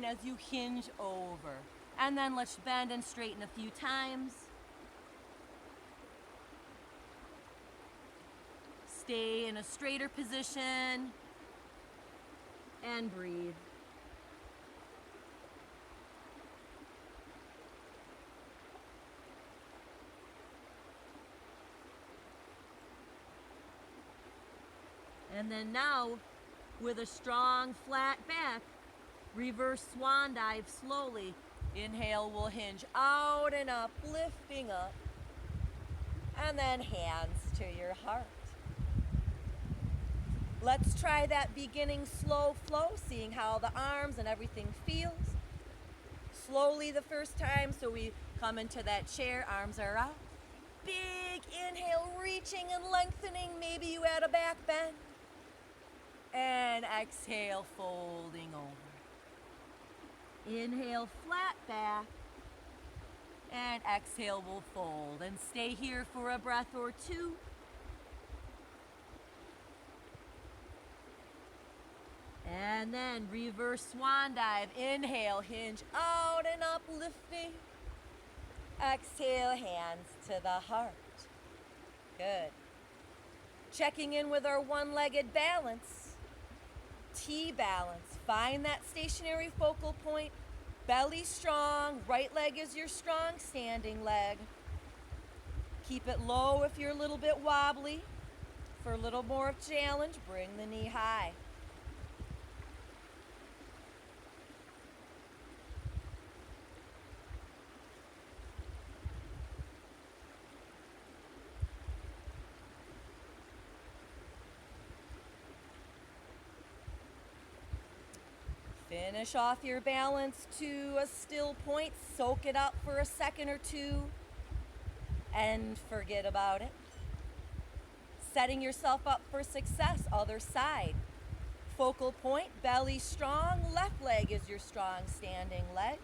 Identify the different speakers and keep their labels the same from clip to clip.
Speaker 1: as you hinge over. And then let's bend and straighten a few times. Stay in a straighter position and breathe. And then now, with a strong flat back, reverse swan dive slowly. Inhale, we'll hinge out and up, lifting up. And then hands to your heart. Let's try that beginning slow flow, seeing how the arms and everything feels. Slowly the first time, so we come into that chair, arms are out. Big inhale, reaching and lengthening. Maybe you add a back bend. And exhale, folding over. Inhale, flat back. And exhale, we'll fold. And stay here for a breath or two. And then reverse swan dive. Inhale, hinge out and up, lifting. Exhale, hands to the heart. Good. Checking in with our one-legged balance. T-balance. Find that stationary focal point. Belly strong. Right leg is your strong standing leg. Keep it low if you're a little bit wobbly. For a little more of challenge, bring the knee high. Finish off your balance to a still point. Soak it up for a second or two and forget about it. Setting yourself up for success. Other side. Focal point, belly strong. Left leg is your strong standing leg.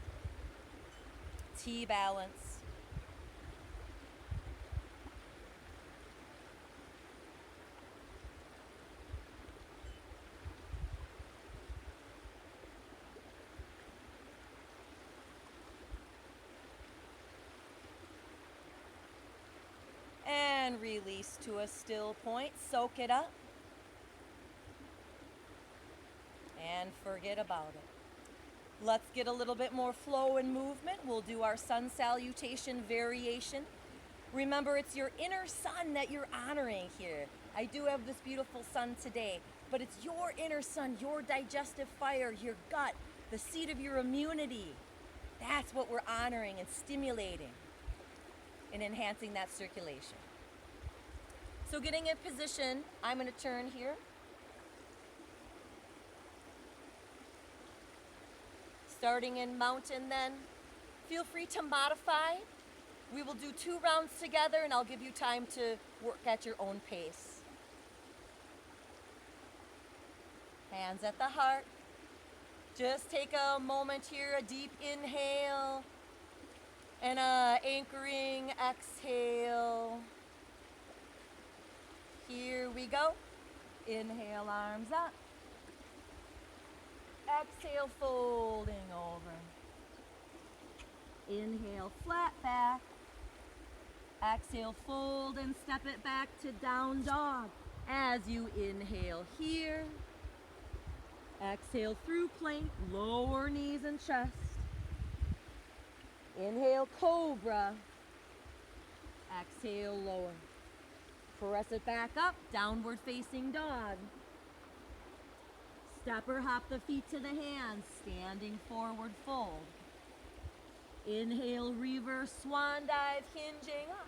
Speaker 1: T-balance. And release to a still point. Soak it up. And forget about it. Let's get a little bit more flow and movement. We'll do our sun salutation variation. Remember, it's your inner sun that you're honoring here. I do have this beautiful sun today, but it's your inner sun, your digestive fire, your gut, the seat of your immunity. That's what we're honoring and stimulating and enhancing that circulation. So getting in position, I'm going to turn here. Starting in mountain then, feel free to modify. We will do 2 rounds together and I'll give you time to work at your own pace. Hands at the heart. Just take a moment here, a deep inhale and a anchoring exhale. Here we go. Inhale, arms up. Exhale, folding over. Inhale, flat back. Exhale, fold and step it back to down dog. As you inhale here, exhale through plank, lower knees and chest. Inhale, cobra. Exhale, lower. Press it back up, downward facing dog. Step or hop the feet to the hands, standing forward fold. Inhale, reverse swan dive, hinging up.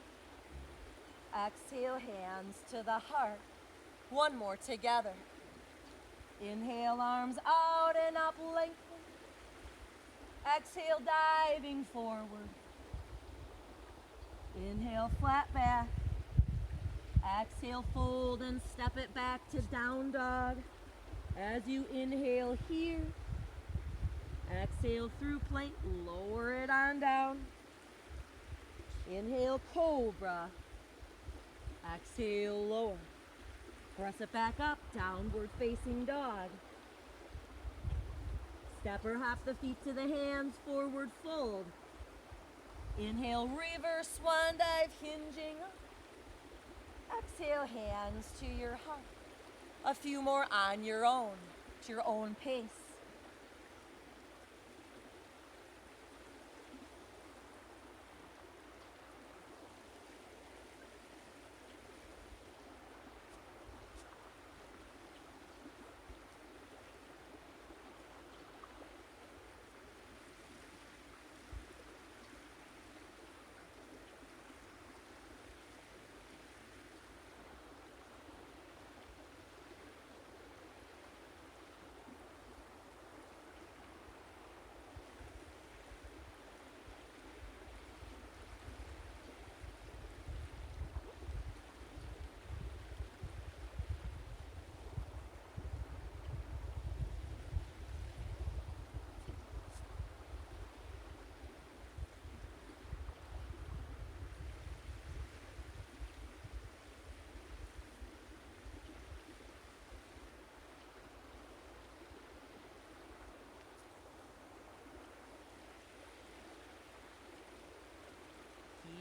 Speaker 1: Exhale, hands to the heart. One more together. Inhale, arms out and up, lengthen. Exhale, diving forward. Inhale, flat back. Exhale, fold and step it back to down dog. As you inhale here, exhale through plank, lower it on down. Inhale, cobra. Exhale, lower. Press it back up, downward facing dog. Step or hop the feet to the hands, forward fold. Inhale, reverse swan dive, hinging up. Exhale, hands to your heart. A few more on your own, at your own pace.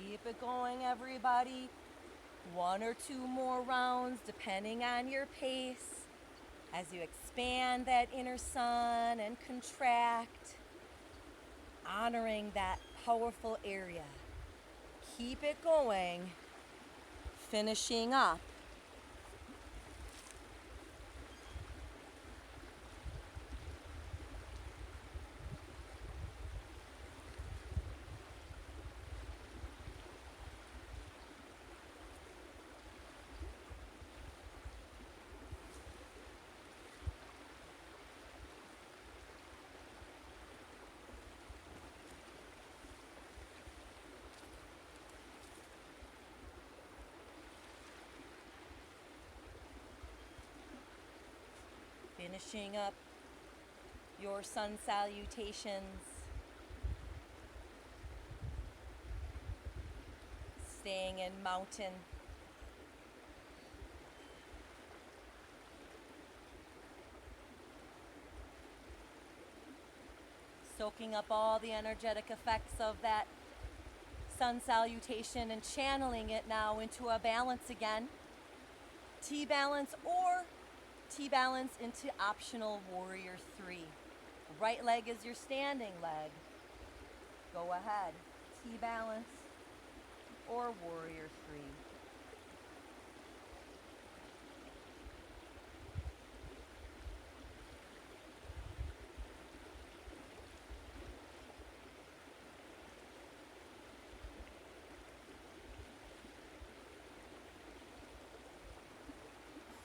Speaker 1: Keep it going, everybody. 1 or 2 more rounds, depending on your pace, as you expand that inner sun and contract, honoring that powerful area. Keep it going, finishing up. Finishing up your sun salutations. Staying in mountain. Soaking up all the energetic effects of that sun salutation and channeling it now into a balance again. T-balance or T-balance into optional warrior 3. Right leg is your standing leg. Go ahead. T-balance or warrior 3.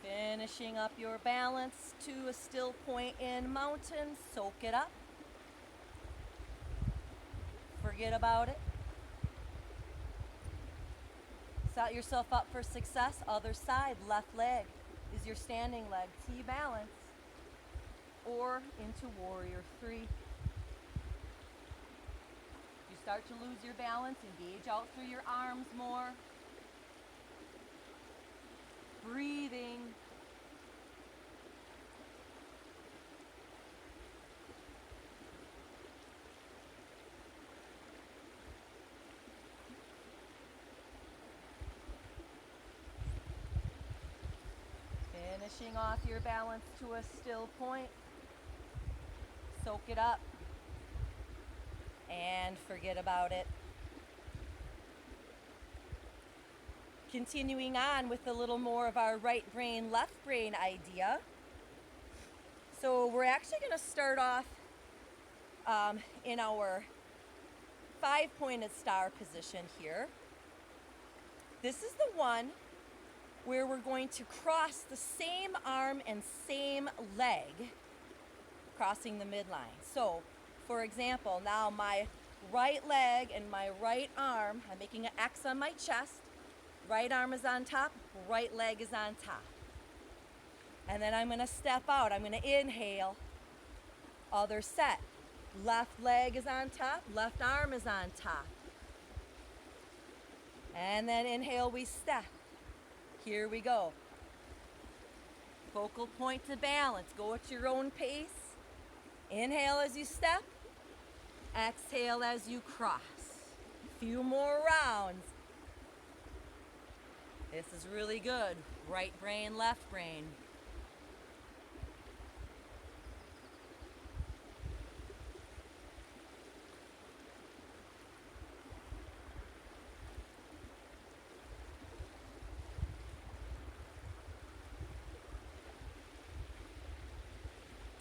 Speaker 1: Finishing up your balance to a still point in mountain. Soak it up. Forget about it. Set yourself up for success. Other side, left leg is your standing leg. T-balance or into warrior 3. You start to lose your balance, engage out through your arms more. Breathing. Finishing off your balance to a still point. Soak it up. And forget about it. Continuing on with a little more of our right brain, left brain idea. So we're actually going to start off in our 5-pointed star position here. This is the one where we're going to cross the same arm and same leg, crossing the midline. So, for example, now my right leg and my right arm, I'm making an X on my chest. Right arm is on top, right leg is on top. And then I'm going to step out. I'm going to inhale, other set. Left leg is on top, left arm is on top. And then inhale, we step. Here we go. Focal point to balance. Go at your own pace. Inhale as you step. Exhale as you cross. Few more rounds. This is really good. Right brain, left brain.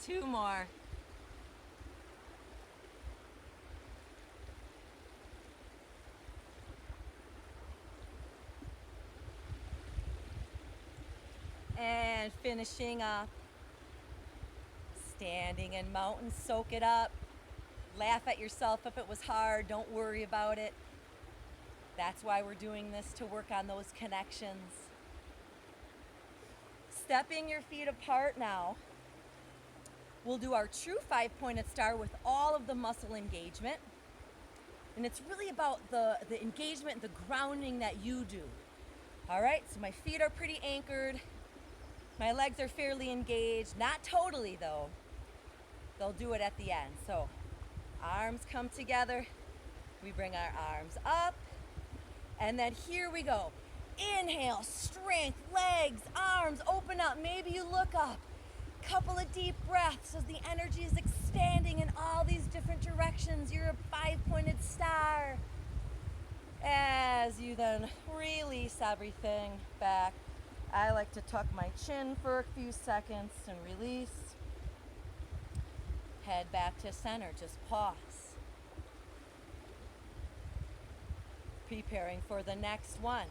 Speaker 1: Two more. And finishing up. Standing in mountain, soak it up. Laugh at yourself if it was hard. Don't worry about it. That's why we're doing this, to work on those connections. Stepping your feet apart now. We'll do our true 5-pointed star with all of the muscle engagement. And it's really about the engagement, the grounding that you do. All right, so my feet are pretty anchored. My legs are fairly engaged, not totally though. They'll do it at the end. So arms come together. We bring our arms up. And then here we go. Inhale, strength, legs, arms, open up. Maybe you look up. Couple of deep breaths as the energy is expanding in all these different directions. You're a 5-pointed star. As you then release everything back. I like to tuck my chin for a few seconds and release. Head back to center, just pause. Preparing for the next one.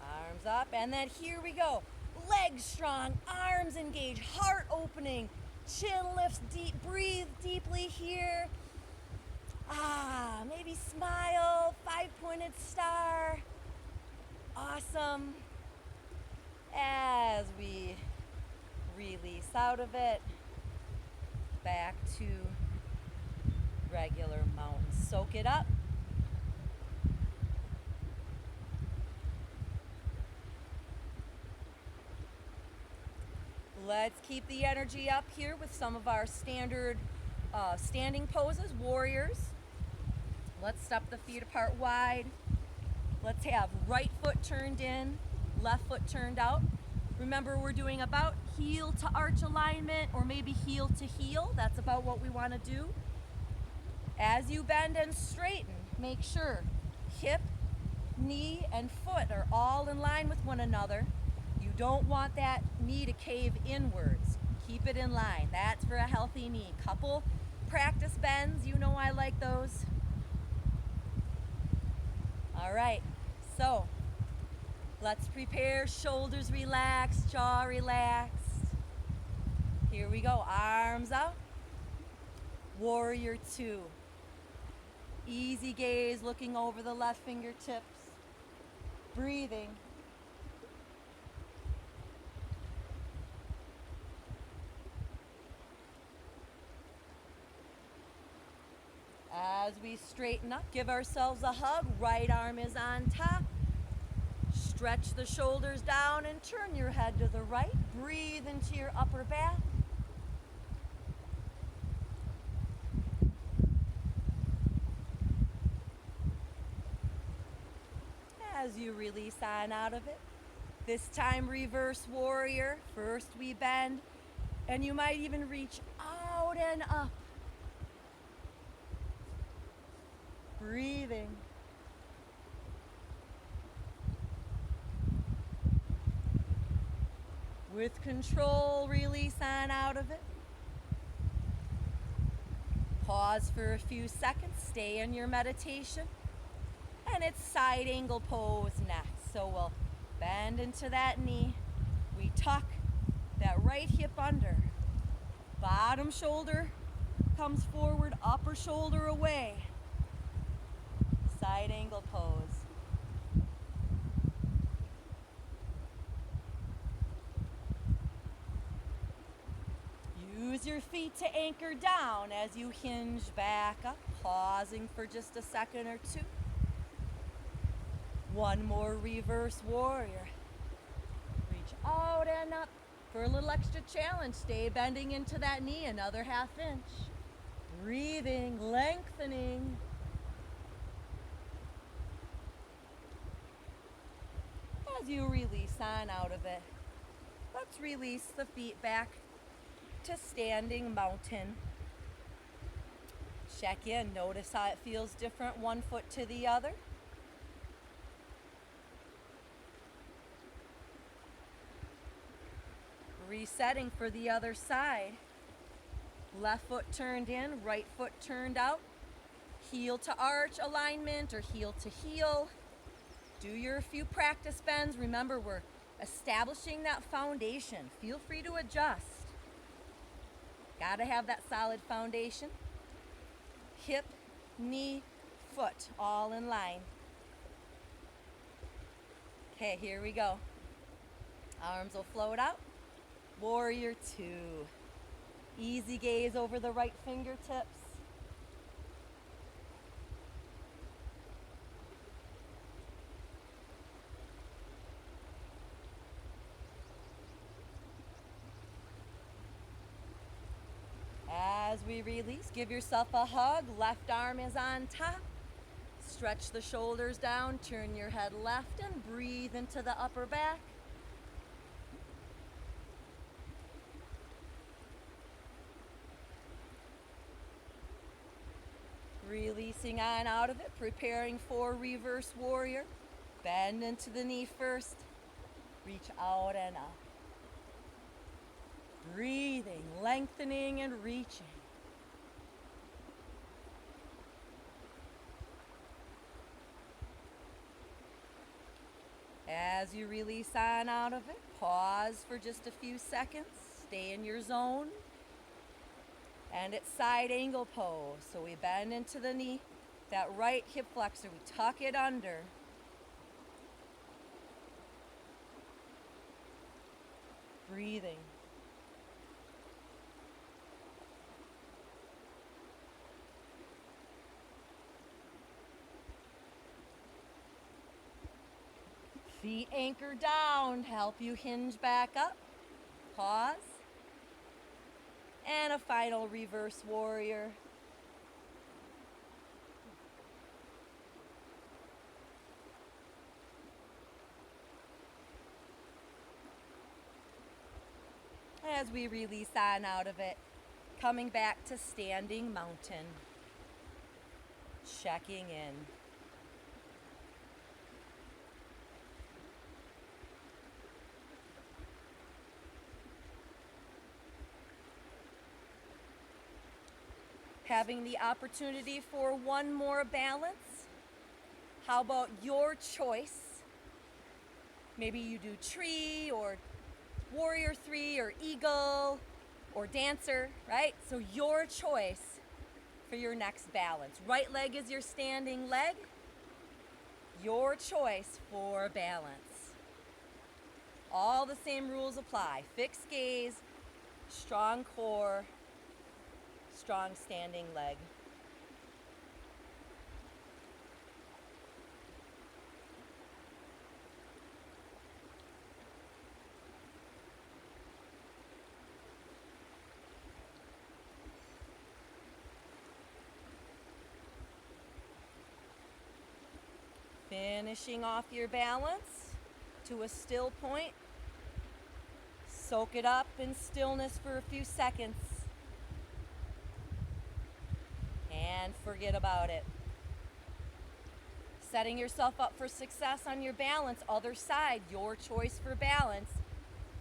Speaker 1: Arms up, and then here we go. Legs strong, arms engaged, heart opening, chin lifts deep, breathe deeply here. Maybe smile, 5-pointed star. Awesome. As we release out of it, back to regular mountain. Soak it up. Let's keep the energy up here with some of our standard standing poses, warriors. Let's step the feet apart wide. Let's have right foot turned in, left foot turned out. Remember, we're doing about heel to arch alignment, or maybe heel to heel. That's about what we want to do. As you bend and straighten, make sure hip, knee, and foot are all in line with one another. You don't want that knee to cave inwards. Keep it in line. That's for a healthy knee. Couple practice bends. You know I like those. All right, so let's prepare. Shoulders relaxed, jaw relaxed. Here we go. Arms out. Warrior 2. Easy gaze, looking over the left fingertips. Breathing. As we straighten up, give ourselves a hug. Right arm is on top. Stretch the shoulders down and turn your head to the right. Breathe into your upper back. As you release on out of it. This time, reverse warrior. First we bend, and you might even reach out and up. Breathing. With control, release on out of it. Pause for a few seconds, stay in your meditation. And it's side angle pose next. So we'll bend into that knee. We tuck that right hip under. Bottom shoulder comes forward, upper shoulder away. Side angle pose. Use your feet to anchor down as you hinge back up, pausing for just a second or two. One more reverse warrior. Reach out and up. For a little extra challenge, stay bending into that knee another half inch. Breathing, lengthening. As you release on out of it, let's release the feet back to standing mountain. Check in, notice how it feels different one foot to the other. Resetting for the other side. Left foot turned in, right foot turned out. Heel to arch alignment or heel to heel. Do your few practice bends. Remember, we're establishing that foundation. Feel free to adjust. Gotta have that solid foundation. Hip, knee, foot, all in line. Okay, here we go. Arms will float out. Warrior two. Easy gaze over the right fingertips. As we release, give yourself a hug. Left arm is on top. Stretch the shoulders down, turn your head left and breathe into the upper back. Releasing on out of it, preparing for reverse warrior. Bend into the knee first. Reach out and up. Breathing, lengthening and reaching. As you release on out of it, pause for just a few seconds. Stay in your zone. And it's side angle pose. So we bend into the knee, that right hip flexor, we tuck it under. Breathing. Feet anchor down, help you hinge back up. Pause. And a final reverse warrior. As we release on out of it, coming back to standing mountain. Checking in. Having the opportunity for one more balance. How about your choice? Maybe you do tree or warrior three or eagle or dancer, right? So your choice for your next balance. Right leg is your standing leg. Your choice for balance. All the same rules apply. Fixed gaze, strong core, strong standing leg. Finishing off your balance to a still point. Soak it up in stillness for a few seconds. And forget about it. Setting yourself up for success on your balance. Other side, your choice for balance.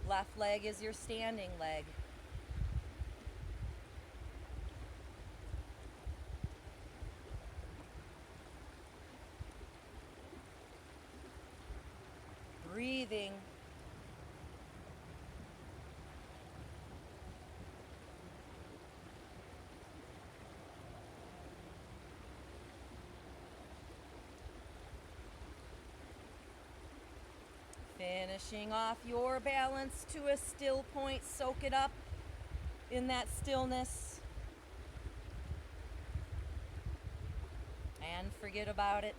Speaker 1: Left leg is your standing leg. Breathing. Finishing off your balance to a still point. Soak it up in that stillness. And forget about it.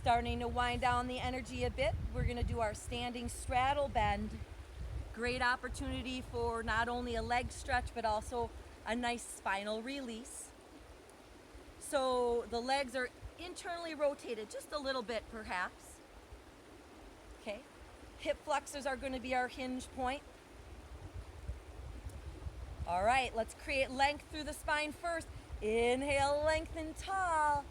Speaker 1: Starting to wind down the energy a bit, we're going to do our standing straddle bend. Great opportunity for not only a leg stretch, but also a nice spinal release. So the legs are internally rotated just a little bit perhaps. Okay, hip flexors are going to be our hinge point. All right, let's create length through the spine first. Inhale, lengthen tall.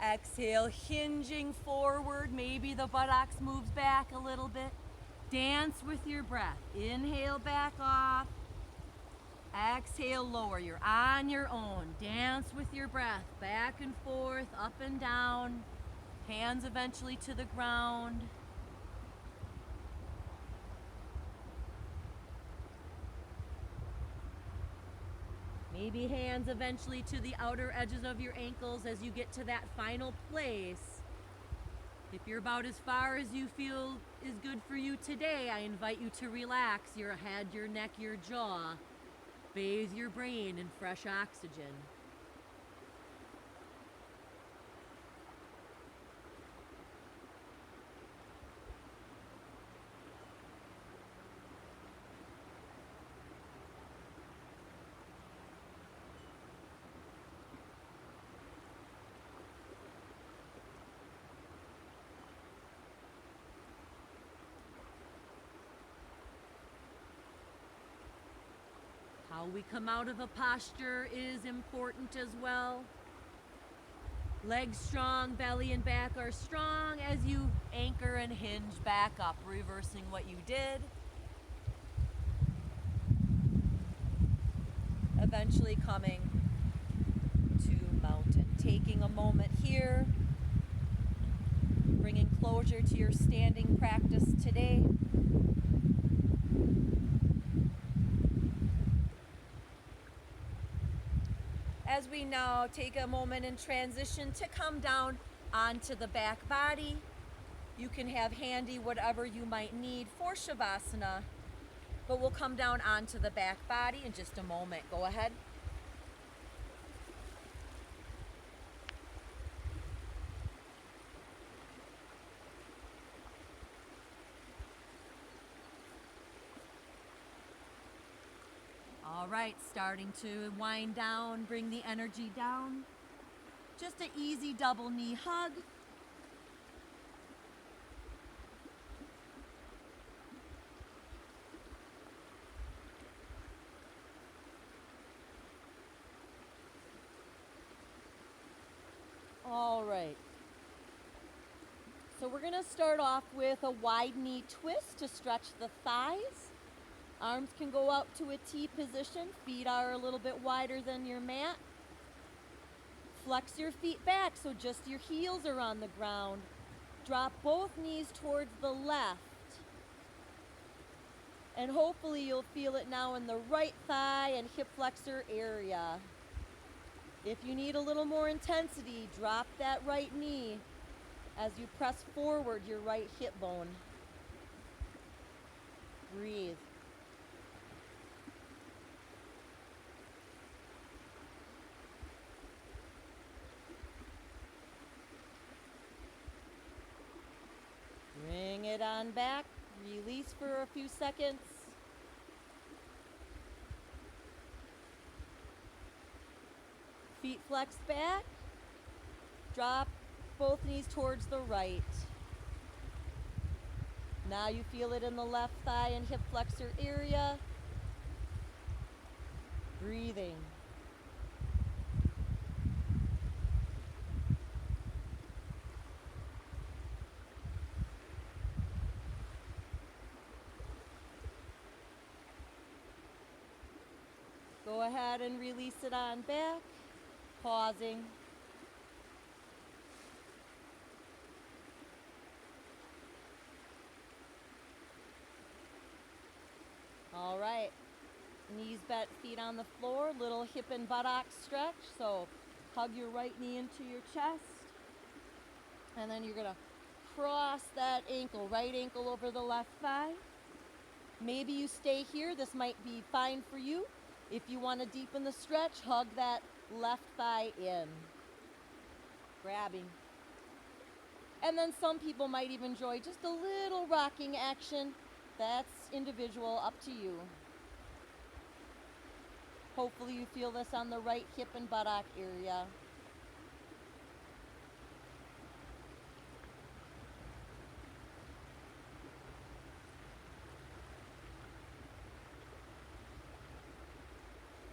Speaker 1: Exhale, hinging forward. Maybe the buttocks moves back a little bit. Dance with your breath. Inhale, back off. Exhale, lower. You're on your own. Dance with your breath. Back and forth, up and down. Hands eventually to the ground. Maybe hands eventually to the outer edges of your ankles as you get to that final place. If you're about as far as you feel is good for you today, I invite you to relax your head, your neck, your jaw. Bathe your brain in fresh oxygen. How we come out of a posture is important as well. Legs strong, belly and back are strong as you anchor and hinge back up, reversing what you did. Eventually coming to mountain. Taking a moment here, bringing closure to your standing practice today. As we now take a moment in transition to come down onto the back body, you can have handy whatever you might need for Shavasana, but we'll come down onto the back body in just a moment. Go ahead. All right, starting to wind down, bring the energy down. Just an easy double knee hug. All right. So we're going to start off with a wide knee twist to stretch the thighs. Arms can go out to a T position. Feet are a little bit wider than your mat. Flex your feet back so just your heels are on the ground. Drop both knees towards the left. And hopefully you'll feel it now in the right thigh and hip flexor area. If you need a little more intensity, drop that right knee as you press forward your right hip bone. Breathe. Bring it on back, release for a few seconds. Feet flex back, drop both knees towards the right. Now you feel it in the left thigh and hip flexor area. Breathing. Go ahead and release it on back, pausing. All right, knees bent, feet on the floor, little hip and buttock stretch. So hug your right knee into your chest. And then you're gonna cross that ankle, right ankle over the left thigh. Maybe you stay here, this might be fine for you. If you want to deepen the stretch, hug that left thigh in. Grabbing. And then some people might even enjoy just a little rocking action. That's individual, up to you. Hopefully you feel this on the right hip and buttock area.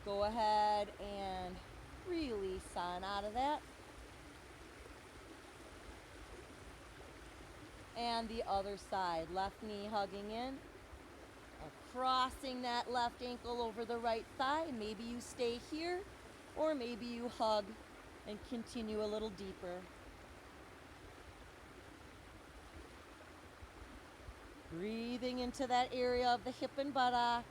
Speaker 1: Go ahead and release on out of that. And the other side, left knee hugging in, crossing that left ankle over the right thigh. Maybe you stay here, or maybe you hug and continue a little deeper. Breathing into that area of the hip and buttocks.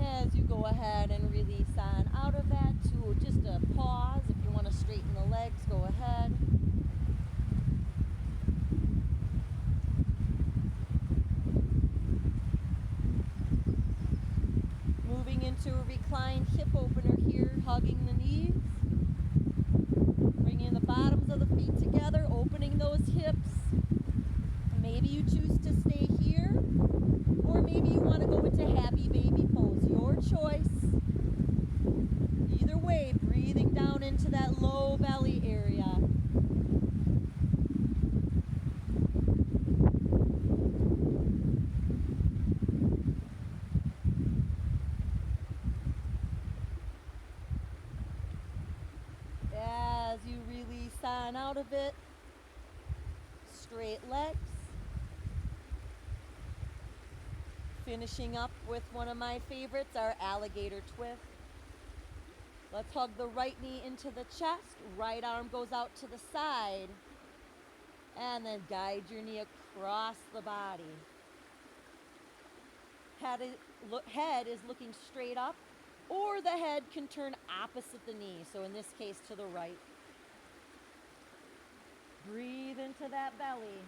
Speaker 1: As you go ahead and release on out of that to just a pause. If you want to straighten the legs, go ahead. Moving into a reclined hip opener here, hugging the knees. Bringing the bottoms of the feet together, opening those hips. Maybe you choose to stay here, or maybe you want to go into happy baby pose. Your choice. Either way, breathing down into that low belly area. As you release on out of it, straight legs. Finishing up with one of my favorites, our alligator twist. Let's hug the right knee into the chest. Right arm goes out to the side. And then guide your knee across the body. Head is looking straight up, or the head can turn opposite the knee. So in this case, to the right. Breathe into that belly.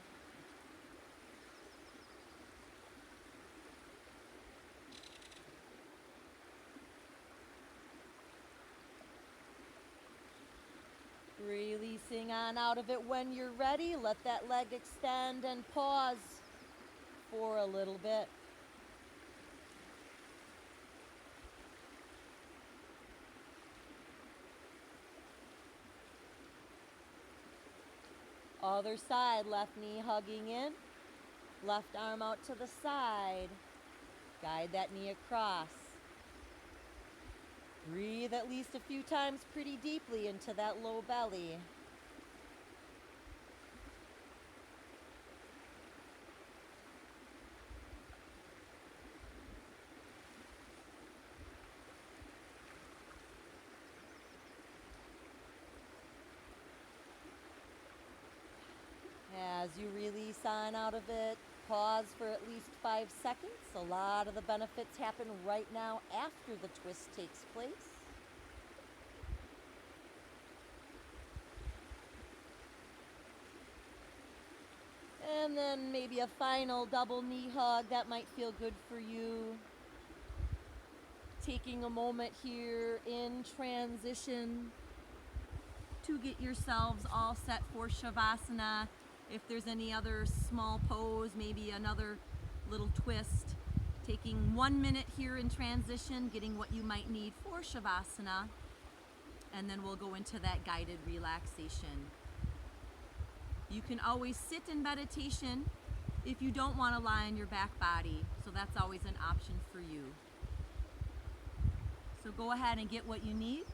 Speaker 1: Releasing on out of it when you're ready. Let that leg extend and pause for a little bit. Other side, left knee hugging in, left arm out to the side. Guide that knee across. Breathe at least a few times pretty deeply into that low belly. As you release on out of it, pause for at least 5 seconds. A lot of the benefits happen right now after the twist takes place. And then maybe a final double knee hug. That might feel good for you. Taking a moment here in transition to get yourselves all set for Shavasana. If there's any other small pose, maybe another little twist. Taking 1 minute here in transition, getting what you might need for Shavasana. And then we'll go into that guided relaxation. You can always sit in meditation if you don't want to lie on your back body. So that's always an option for you. So go ahead and get what you need.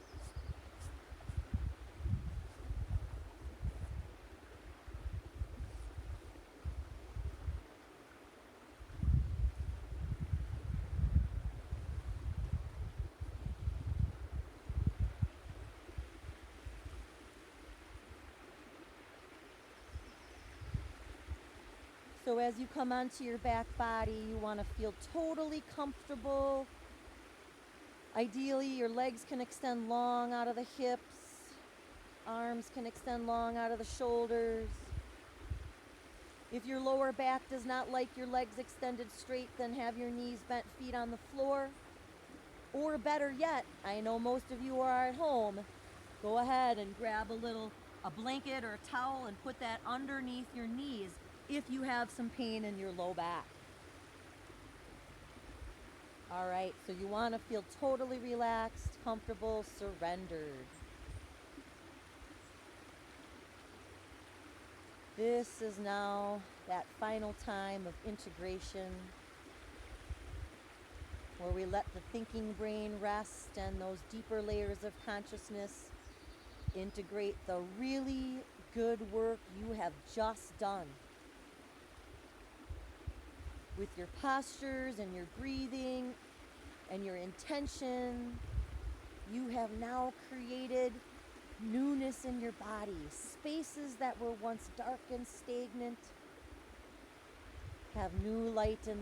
Speaker 1: So as you come onto your back body, you want to feel totally comfortable. Ideally, your legs can extend long out of the hips. Arms can extend long out of the shoulders. If your lower back does not like your legs extended straight, then have your knees bent, feet on the floor. Or better yet, I know most of you are at home, go ahead and grab a blanket or a towel and put that underneath your knees if you have some pain in your low back. All right, so you want to feel totally relaxed, comfortable, surrendered. This is now that final time of integration where we let the thinking brain rest and those deeper layers of consciousness integrate the really good work you have just done. With your postures and your breathing and your intention, you have now created newness in your body. Spaces that were once dark and stagnant have new light in